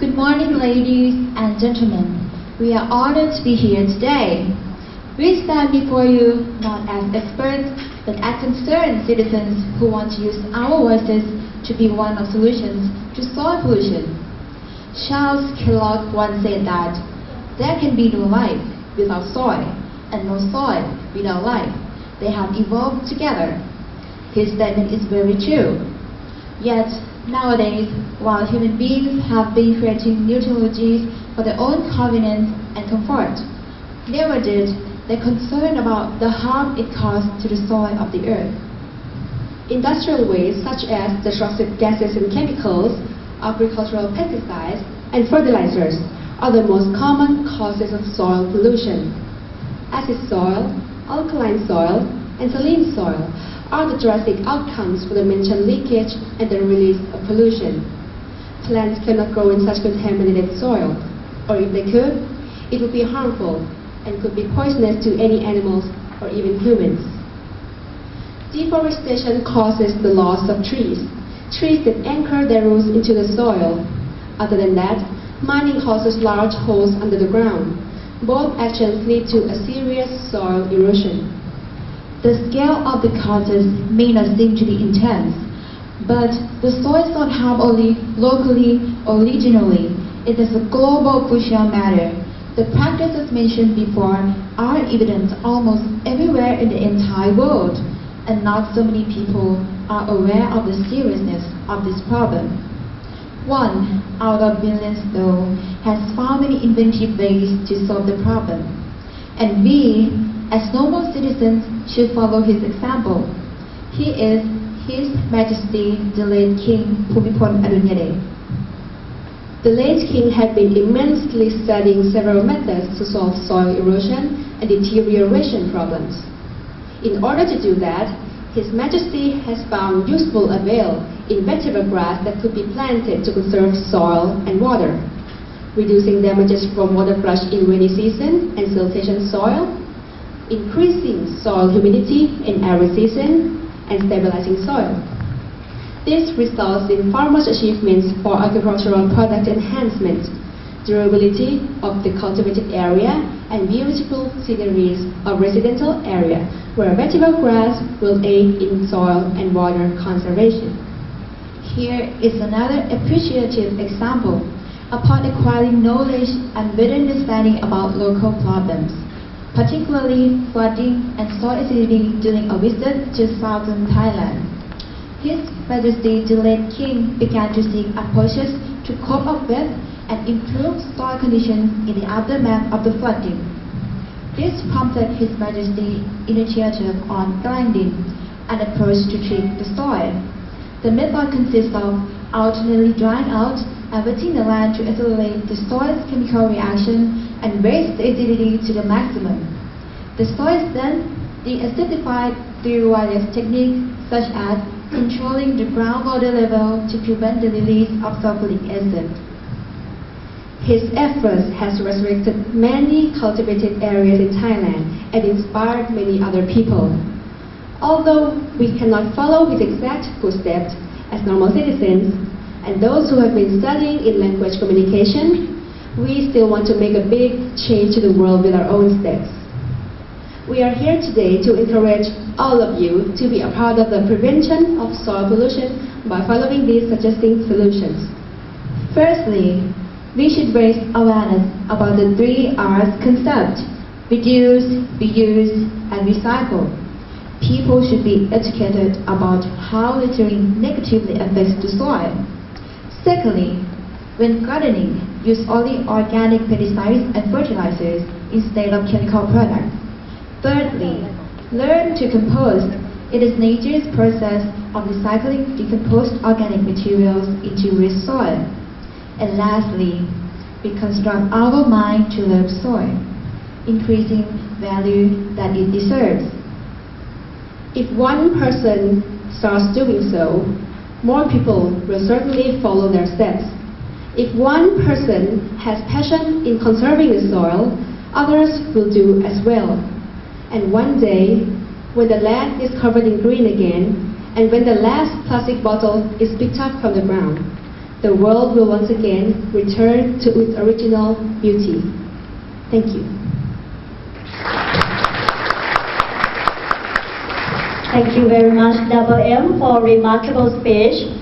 Good morning, ladies and gentlemen. We are honored to be here today. We stand before you not as experts, but as concerned citizens who want to use our voices to be one of solutions to soil pollution. Charles Kellogg once said that there can be no life without soil, and no soil without life. They have evolved together. His statement is very true. Yet, nowadays, while human beings have been creating new technologies for their own convenience and comfort, never did they concern about the harm it caused to the soil of the earth. Industrial waste such as destructive gases and chemicals, agricultural pesticides, and fertilizers are the most common causes of soil pollution. Acid soil, alkaline soil, and saline soil are the drastic outcomes for the mentioned leakage and the release of pollution. Plants cannot grow in such contaminated soil, or if they could, it would be harmful and could be poisonous to any animals or even humans. Deforestation causes the loss of trees that anchor their roots into the soil. Other than that, mining causes large holes under the ground. Both actions lead to a serious soil erosion. The scale of the causes may not seem to be intense, but the soil is not harmed only locally or regionally. It is a global crucial matter. The practices mentioned before are evident almost everywhere in the entire world, and not so many people are aware of the seriousness of this problem. One out of millions, though, has found many inventive ways to solve the problem, and we, as normal citizens, should follow his example. He is His Majesty the late King Bhumibol Adulyadej. The late king had been immensely studying several methods to solve soil erosion and deterioration problems. In order to do that, His Majesty has found useful avail in vetiver grass that could be planted to conserve soil and water, reducing damages from water flush in rainy season and siltation soil, increasing soil humidity in arid season, and stabilizing soil. This results in farmers' achievements for agricultural product enhancement, durability of the cultivated area, and beautiful sceneries of residential area, where vetiver grass will aid in soil and water conservation. Here is another appreciative example. Upon acquiring knowledge and better understanding about local problems, particularly flooding and soil acidity during a visit to southern Thailand, His Majesty the late King began to seek approaches to cope up with and improve soil conditions in the aftermath of the flooding. This prompted His Majesty's initiative on grinding, an approach to treat the soil. The method consists of alternately drying out and wetting the land to accelerate the soil's chemical reaction and raise the acidity to the maximum. The soil is then deacidified through various techniques such as controlling the groundwater level to prevent the release of sulfuric acid. His efforts has resurrected many cultivated areas in Thailand and inspired many other people. Although we cannot follow his exact footsteps as normal citizens and those who have been studying in language communication, we still want to make a big change to the world with our own steps. We are here today to encourage all of you to be a part of the prevention of soil pollution by following these suggesting solutions. Firstly, we should raise awareness about the 3 R's concept: reduce, reuse, and recycle. People should be educated about how littering negatively affects the soil. Secondly, when gardening, use only organic pesticides and fertilizers instead of chemical products. Thirdly, learn to compost. It is nature's process of recycling decomposed organic materials into rich soil. And lastly, we construct our mind to love soil, increasing value that it deserves. If one person starts doing so, more people will certainly follow their steps. If one person has passion in conserving the soil, others will do as well. And one day, when the land is covered in green again, and when the last plastic bottle is picked up from the ground, the world will once again return to its original beauty. Thank you. Thank you very much, Double M, for a remarkable speech.